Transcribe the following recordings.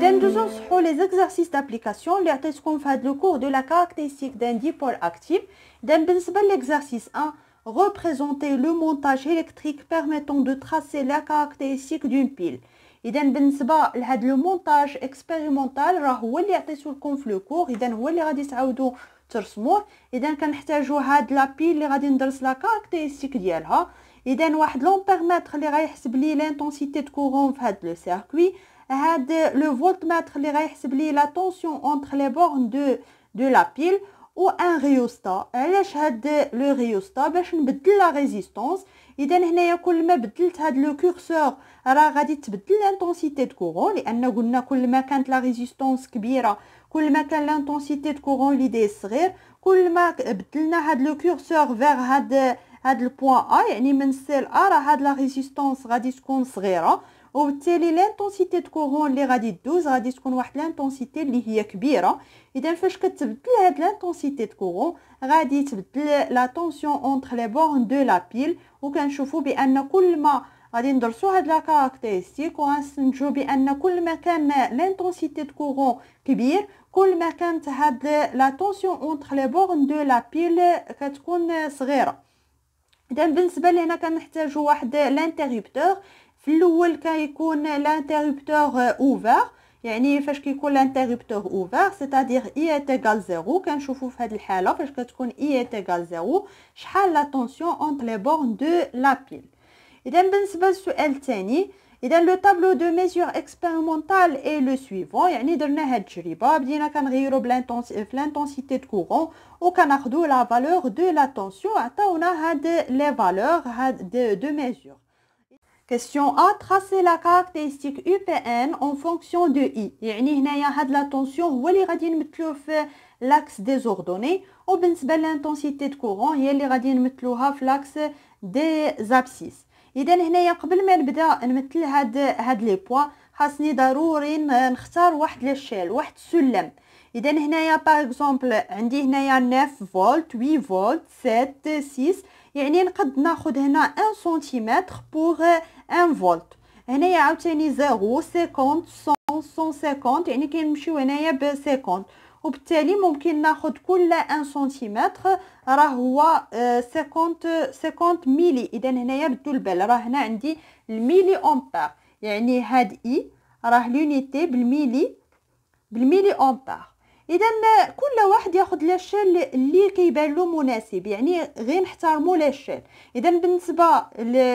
إذا ندوزو نصحو لي زيكزارسيس دابليكاسيون اللي عطيتكم في هذا لو كور دو لا كارactéristique d'un dipôle actif. إذا بالنسبة للإكزارسيس 1 représenter le montage électrique permettant de tracer la caractéristique d'une pile. إذا بالنسبة لهذا لو مونتاج اكسبيريمونتال راه هو اللي عطيتو لكم في لو كور، إذا هو اللي غادي تعاودو ترسموه. إذا كنحتاجو هاد لا بيل اللي غادي ندرس لا كارactéristique ديالها. إذا واحد لومبيرمتر اللي غيحسب لي لانتونسيتي دو كورون في هاد لو سيركوي، هاد لو فولتمتر اللي غيحسب لي لا طونسيون اونتر لي بورن دو لا بيل، و ان ريوستا. علاش هاد لو ريوستا؟ باش نبدل لا ريزيستونس. اذا هنايا كل ما بدلت هاد لو كورسور راه غادي تبدل لانتونسيتي دو كورون، لان قلنا كل ما كانت لا ريزيستونس كبيره كل ما كان لانتونسيتي دو كورون لي دي صغير. كل ما بدلنا هاد لو كورسور فيغ هاد البوين ا، يعني من سيل ا، راه هاد لا ريزيستونس غادي تكون صغيره، وبالتالي لانتونسيتي دو كورون اللي غادي تدوز غادي تكون واحد لانتونسيتي اللي هي كبيره. اذا فاش كتبدل هاد لانتونسيتي دو كورون غادي تبدل لا طونسيون اونتر لي بورن دو لا بيل. وكنشوفوا بان كل ما غادي ندرسوا هاد لا كاركتيرستيك وغنستنتجوا بان كل ما كان لانتونسيتي دو كورون كبير كل ما كانت هاد لا طونسيون اونتر لي بورن دو لا بيل كتكون صغيره. اذا بالنسبه لهنا كنحتاجوا واحد لانتريبتور. في الاول كيكون لانتريبتور اوفر، يعني فاش كيكون لانتريبتور اوفر سيتادير اي ايت ايغال 0. كنشوفوا في هذه الحاله فاش كتكون اي ايت ايغال 0 شحال لا طونسيون اونتر لي بورن دو لا بيل. اذا بالنسبه للسؤال الثاني، اذا لو طابلو دو ميزور اكسبيريمونتال اي لو سويفون، يعني درنا هاد التجربه بدينا كنغيروا في لانتونسيتي دو كورون وكناخذوا لا فالور دو لا طونسيون، عطاونا هاد لي فالور هاد دو ميزور. Question A, tracer la caractéristique UPN en fonction de I. يعني هنايا هاد لا طونسيون هو اللي غادي نمثلوه في لاكس دي زوردوني، وبالنسبه للانتونسيتي دو كورون هي اللي غادي نمثلوها في لاكس دي زابسيس. اذا هنايا قبل ما نبدا نمثل هاد لي بوين خاصني ضروري نختار واحد لاشيل، واحد السلم. اذا هنايا باغ اكزومبل عندي هنايا 9 فولت 8 فولت 7 6، يعني نقد ناخذ هنا 1 سنتيمتر بوغ 1 فولت. هنايا عاوتاني 0 50 100 150، يعني كنمشيو هنايا ب 50، وبالتالي ممكن ناخذ كل 1 سنتيمتر راه هو 50 ميلي. اذا هنايا ردوا البال راه هنا عندي الميلي امبير، يعني هاد اي راه لونيتي بالميلي امبير. اذا كل واحد ياخذ لاشيل اللي كيبان له مناسب، يعني غير نحترموا لاشيل. اذا بالنسبه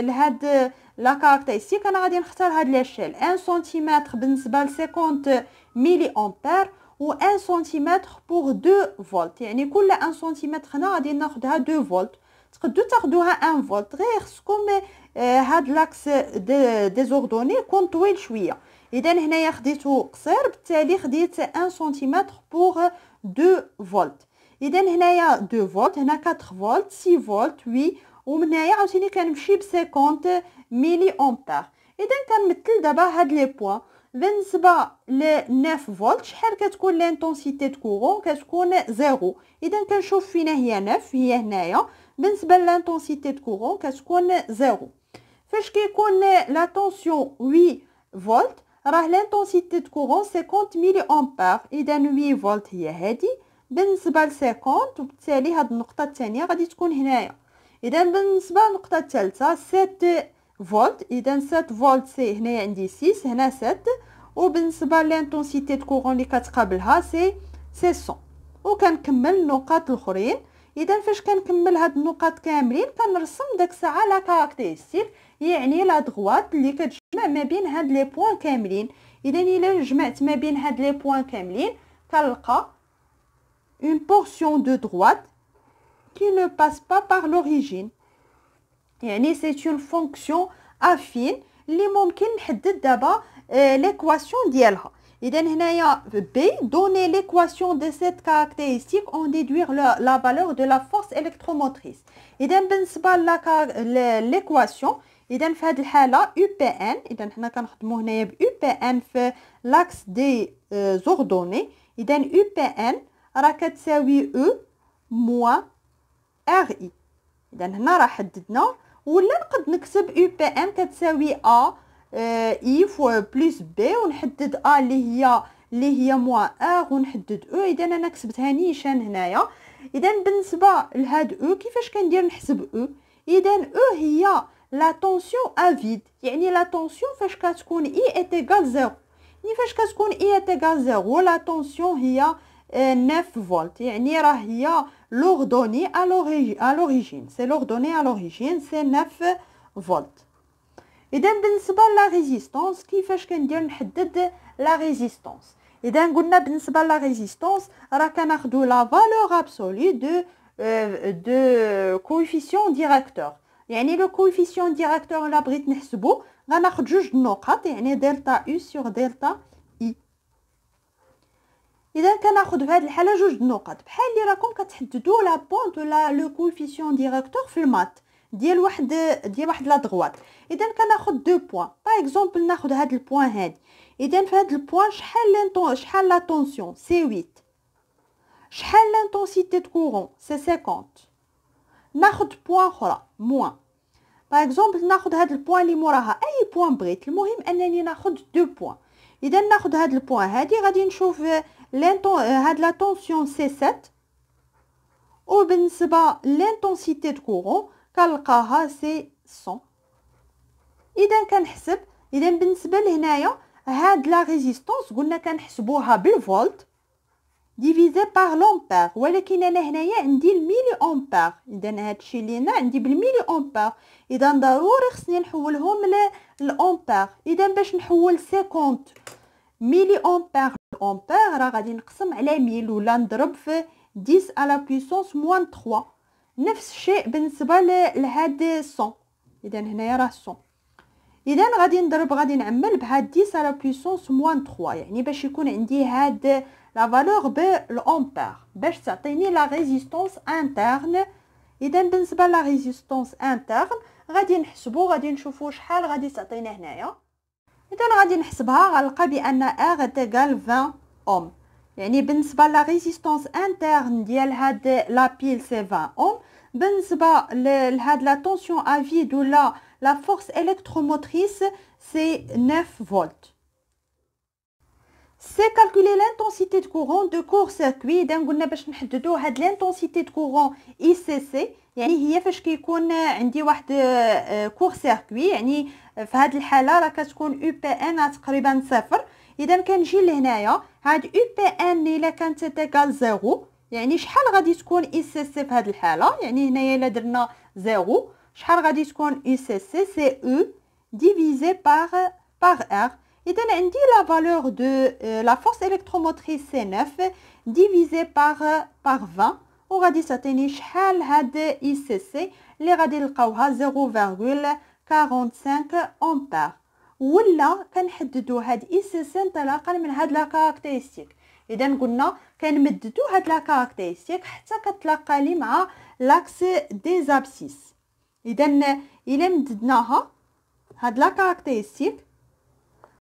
لهاد لا كاركتيرستيك انا غادي نختار هاد لاشيل 1 سنتيمتر بالنسبه ل 50 ميلي امبير و 1 سنتيمتر بور 2 فولت، يعني كل 1 سنتيمتر هنا غادي ناخذها 2 فولت. تقدروا تاخذوها 1 فولت، غير خصكم هاد لاكس دي زوردوني يكون طويل شويه. اذا هنايا خديته قصير بالتالي خديت 1 سنتيمتر بوغ 2 فولت. اذا هنايا 2 فولت، هنا 4 فولت 6 فولت 8، ومن هنايا عاوتاني كنمشي ب 50 ميلي امبير. اذا كنمثل دابا هاد لي بوين. بالنسبه ل 9 فولت شحال كتكون لانتونسيتي دو كورون؟ كتكون 0. اذا كنشوف فينا هي 9 هي هنايا. بالنسبه لانتونسيتي دو كورون كتكون 0. فاش كيكون لا طونسيون 8 فولت راه لانتونسيتي دو كورون 50 ميلي امبير. اذا 8 فولت هي هادي بالنسبه ل 50، وبالتالي هاد النقطه الثانيه غادي تكون هنايا. اذا بالنسبه للنقطه الثالثه 7 فولت، اذا 7 فولت سي هنايا عندي 6 هنا 7، وبالنسبه لانتونسيتي دو كورون اللي كتقابلها سي 100. وكنكمل النقاط الاخرين. اذا فاش كنكمل هاد النقاط كاملين كنرسم داك الساعه لا كاركتيرستيك، يعني لا دغوات اللي كتجمع ما بين هاد لي بوين كاملين. اذا الا جمعت ما بين هاد لي بوين كاملين كنلقى une portion de droite qui ne passe pas par l'origine، يعني c'est une fonction affine اللي ممكن نحدد دابا l'équation ديالها. اذا هنايا B donner l'équation de cette caractéristique en déduire la valeur de la force électromotrice. اذا بالنسبه l'équation اذا في هذه الحاله UPN، اذا حنا كنخدموا هنايا ب UPN في لاكس دي زوردوني. اذا UPN راه كتساوي E موان RI. اذا هنا راه حددنا، ولا نقد نكتب UPN كتساوي A اي فوا بلس بي ونحدد ا اللي هي موان ار ونحدد او. اذا انا كتبتها نيشان هنايا. اذا بالنسبه لهاد او كيفاش كندير نحسب او؟ اذا او هي لا طونسيون ا فيد، يعني لا طونسيون فاش كتكون اي ايتيغال زيرو. يعني فاش كتكون اي ايتيغال زيرو لا طونسيون هي 9 فولت، يعني راه هي لوردوني à l'origine c'est l'ordonnée à l'origine c'est 9 فولت. اذا بالنسبه لا ريزيستانس كيفاش كندير نحدد لا ريزيستانس؟ اذا قلنا بالنسبه لا ريزيستانس راه كناخذوا لا فالور ابسولي دو كوفيسيون ديريكتور. يعني لو كوفيسيون ديريكتور الا بغيت نحسبو غناخذ جوج نقط، يعني دلتا يو سور دلتا اي. اذا كناخذ في هذه الحاله جوج نقط بحال اللي راكم كتحددوا لا بونت ولا لو كوفيسيون ديريكتور في المات ديال واحد لا دغوات. اذا كناخذ دو بوين باغ اكزومبل، ناخذ هذا البوين هادي. اذا في هذا البوين شحال لا طونسيون سي 8، شحال لانتونسيتي دو كورون سي 50. ناخذ بوين اخرى موان باغ اكزومبل، ناخذ هذا البوين اللي موراها اي بوين بغيت، المهم انني ناخذ دو بوين. اذا ناخذ هذا البوين هادي غادي نشوف هاد لا طونسيون سي 7 وبالنسبه لانتونسيتي دو كورون كنلقاها سي 100. اذا كنحسب، اذا بالنسبه لهنايا هاد لا ريزيستانس قلنا كنحسبوها بالفولت ديفيزي بار لامبير، ولكن انا هنايا عندي الميلي امبير. اذا هادشي اللي هنا عندي بالميلي امبير، اذا ضروري خصني نحولهم للامبير. اذا باش نحول 50 ميلي امبير لامبير راه غادي نقسم على 1000 ولا نضرب في 10 على بويسونس موان 3. نفس الشيء بالنسبه لهاد 100. اذا هنايا راه 100، اذا غادي نضرب غادي نعمل بهاد 10 على بويسونس موان 3، يعني باش يكون عندي هاد لا فالور بالامبير باش تعطيني لا ريزيستانس انترن. اذا بالنسبه لا ريزيستانس انترن غادي نحسبوا، غادي نشوفوا شحال غادي تعطينا هنايا. اذا غادي نحسبها غنلقى بان ار تيغال 20 اوم، يعني بالنسبه لا ريزيستانس انترن ديال هاد لا بيل سي 20 اوم. بالنسبه لهاد لا طونسيون ا فيد ولا لا فورس الكتروموتريس سي 9 فولت. سي كالكولي لانتونسيتي دو كورون دو كور سيركوي. اذا قلنا باش نحددوا هاد لانتونسيتي دو كورون اي سي سي، يعني هي فاش كيكون عندي واحد كور سيركوي، يعني في هاد الحاله راه كتكون او بي ان تقريبا صفر. اذا كنجي لهنايا هاد او بي ان الا كانت تيغال زيرو، يعني شحال غادي تكون اي سي سي في هاد الحاله؟ يعني هنايا الا درنا زيرو شحال غادي تكون اي سي سي؟ سي او ديفيزي بار ار. اذا عندي لا فالور دو لا فورس الكتروموتريس سي 9 ديفيزي بار 20 وغادي تعطيني شحال هاد اي سي سي اللي غادي نلقاوها 0.45 امبير. ولا كنحددوا هاد اي سي سي انطلاقا من هاد لا كاركتيرستيك. اذا قلنا كنمددوا هاد لا كاركتيرستيك حتى كتلاقى لي مع لاكس دي زابسيس. اذا الا مددناها هاد لا كاركتيرستيك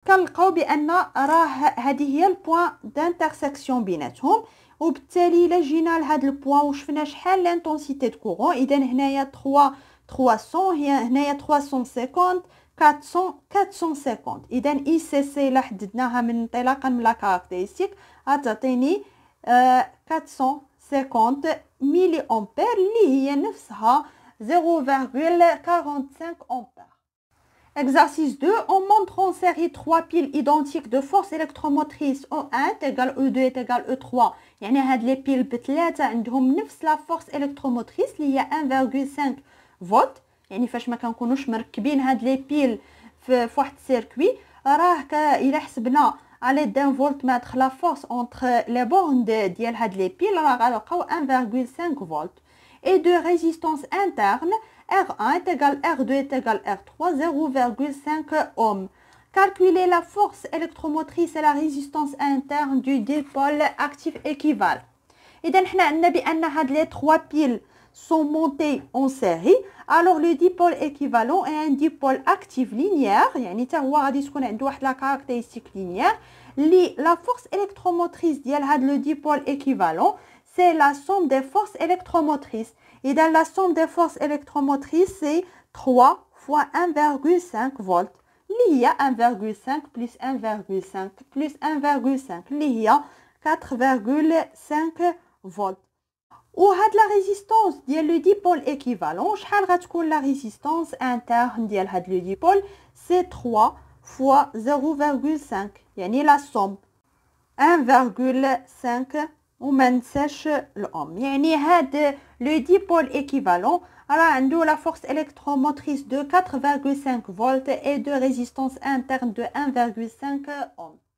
كنلقاو بان راه هذه هي البوين دانترسيكسيون بيناتهم، وبالتالي الا جينا لهاد البوين وشفنا شحال لانتونسيتي دو كورون، اذا هنايا 300 هي هنايا 350 450. اذا اي سي سي الا حددناها من انطلاقا من لا كاركتيرستيك غتعطيني 450 ملي امبير اللي هي نفسها 0.45 امبير. Exercice 2, on montre en série 3 piles identiques de force électromotrice E1 égale E2 est égal E3. يعني هاد لي بيل بثلاثه عندهم نفس لا فورس الكتروموتريس اللي هي 1.5 فولت. يعني فاش ما كنكونوش مركبين هاد لي بيل في واحد السيركوي راه الا حسبنا على دان فولت ماتر لا فورس اونتر لي بورن ديال هاد لي بيل راه غنلقاو 1.5 فولت. et de résistance interne R1 est égal R2 est égal R3 0.5 ohm. Calculer la force électromotrice et la résistance interne du dipôle actif équivalent. إذا حنا عندنا بأن هاد les trois piles sont montées en série. Alors le dipôle équivalent est un dipôle actif linéaire, يعني حتى هو غادي تكون عنده واحد لا caractéristique linéaire اللي la force électromotrice ديال هاد le dipôle équivalent c'est la somme des forces électromotrices. Et dans la somme des forces électromotrices, c'est 3 fois 1.5 volts. اللي هي 1,5 plus 1,5 plus 1,5 اللي هي 4,5 فولت. وهاد لا ريزيستانس ديال لو ديبول ايكيفالون شحال غتكون لا ريزيستانس انترن ديال هاد لو ديبول؟ سي 3 فوا 0,5 يعني لا سوم 1,5 وما ننساش الاوم. يعني هاد لو ديبول ايكيفالون راه عنده لا فورس électromotrice de 4,5 volts et de résistance interne de 1,5 ohm.